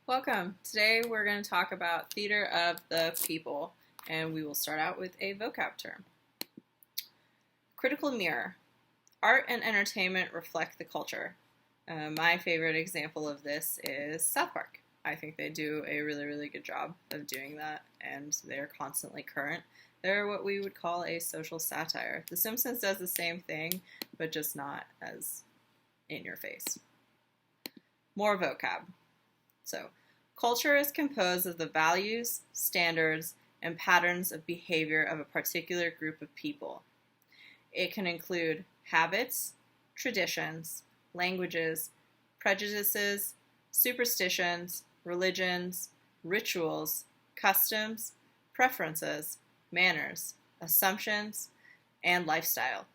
Welcome. Today we're going to talk about theater of the people, and we will start out with a vocab term. Critical mirror. Art and entertainment reflect the culture. My favorite example of this is South Park. I think they do a really good job of doing that, and they're constantly current. They're what we would call a social satire. The Simpsons does the same thing, but just not as in your face. More vocab. So, culture is composed of the values, standards, and patterns of behavior of a particular group of people. It can include habits, traditions, languages, prejudices, superstitions, religions, rituals, customs, preferences, manners, assumptions, and lifestyle.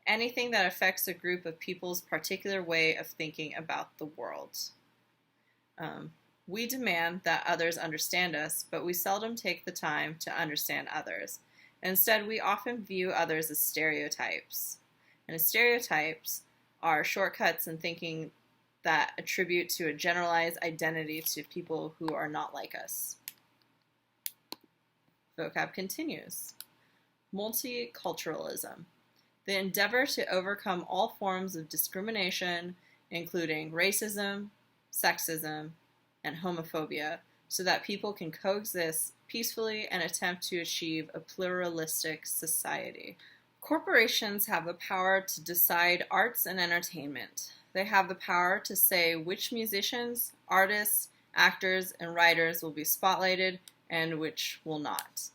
Anything that affects a group of people's particular way of thinking about the world. We demand that others understand us, but we seldom take the time to understand others. Instead, we often view others as stereotypes. And stereotypes are shortcuts in thinking that attribute to a generalized identity to people who are not like us. Vocab continues. Multiculturalism. The endeavor to overcome all forms of discrimination, including racism, sexism, and homophobia, so that people can coexist peacefully and attempt to achieve a pluralistic society. Corporations have the power to decide arts and entertainment. They have the power to say which musicians, artists, actors, and writers will be spotlighted and which will not.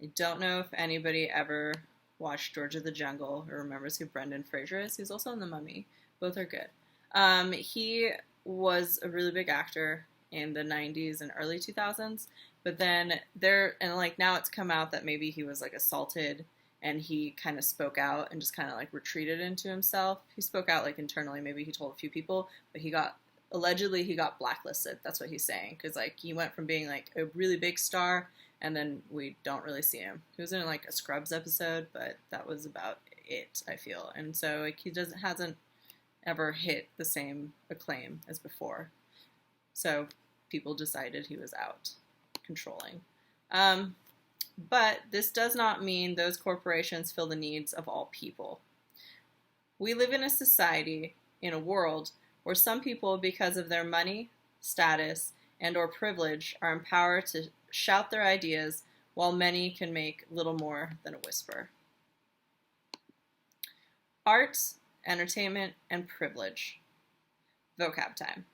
I don't know if anybody ever watched George of the Jungle or remembers who Brendan Fraser is. He's also in The Mummy. Both are good. He was a really big actor in the 90s and early 2000s, but then now it's come out that maybe he was assaulted and he kind of spoke out and just kind of retreated into himself. He spoke out internally, maybe he told a few people, but allegedly he got blacklisted. That's what he's saying, because he went from being a really big star and then we don't really see him. He was in a Scrubs episode, but that was about it, I feel. And so he hasn't ever hit the same acclaim as before. So people decided he was out controlling. But this does not mean those corporations fill the needs of all people. We live in a society, in a world, where some people, because of their money, status, and or privilege, are empowered to shout their ideas, while many can make little more than a whisper. Arts, entertainment, and privilege. Vocab time.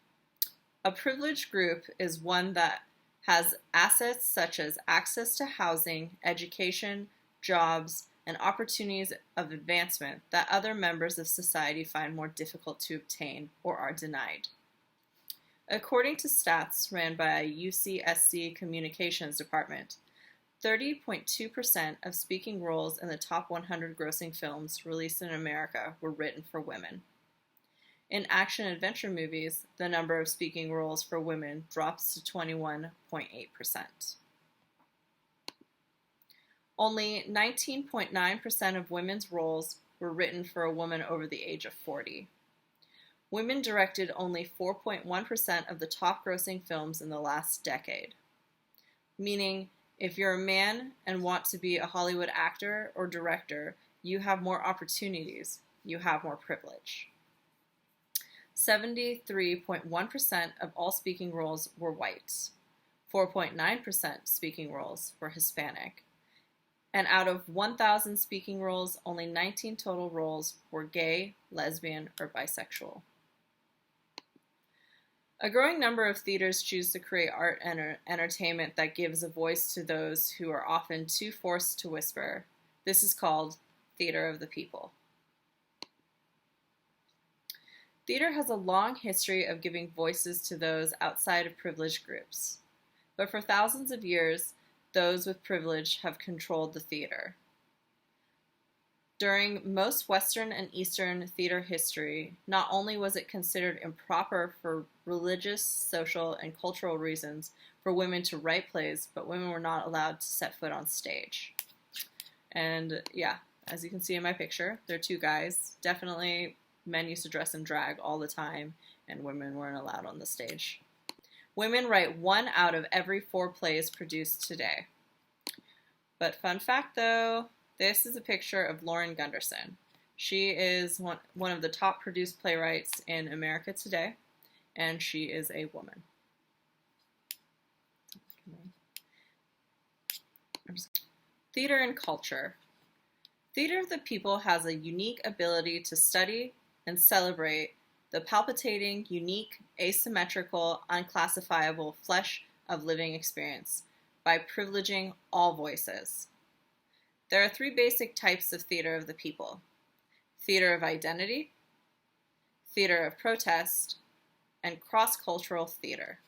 A privileged group is one that has assets such as access to housing, education, jobs, and opportunities of advancement that other members of society find more difficult to obtain or are denied. According to stats ran by UCSC Communications Department, 30.2% of speaking roles in the top 100 grossing films released in America were written for women. In action-adventure movies, the number of speaking roles for women drops to 21.8%. Only 19.9% of women's roles were written for a woman over the age of 40. Women directed only 4.1% of the top-grossing films in the last decade. Meaning, if you're a man and want to be a Hollywood actor or director, you have more opportunities, you have more privilege. 73.1% of all speaking roles were white. 4.9% speaking roles were Hispanic. And out of 1,000 speaking roles, only 19 total roles were gay, lesbian, or bisexual. A growing number of theaters choose to create art and entertainment that gives a voice to those who are often too forced to whisper. This is called theater of the people. Theater has a long history of giving voices to those outside of privileged groups. But for thousands of years, those with privilege have controlled the theater. During most Western and Eastern theater history, not only was it considered improper for religious, social, and cultural reasons for women to write plays, but women were not allowed to set foot on stage. And yeah, as you can see in my picture, they're two guys. Definitely men used to dress in drag all the time, and women weren't allowed on the stage. Women write 1 out of every 4 plays produced today. But fun fact though, this is a picture of Lauren Gunderson. She is one of the top produced playwrights in America today, and she is a woman. Theater and culture. Theater of the People has a unique ability to study and celebrate the palpitating, unique, asymmetrical, unclassifiable flesh of living experience by privileging all voices. There are 3 basic types of theater of the people: theater of identity, theater of protest, and cross-cultural theater.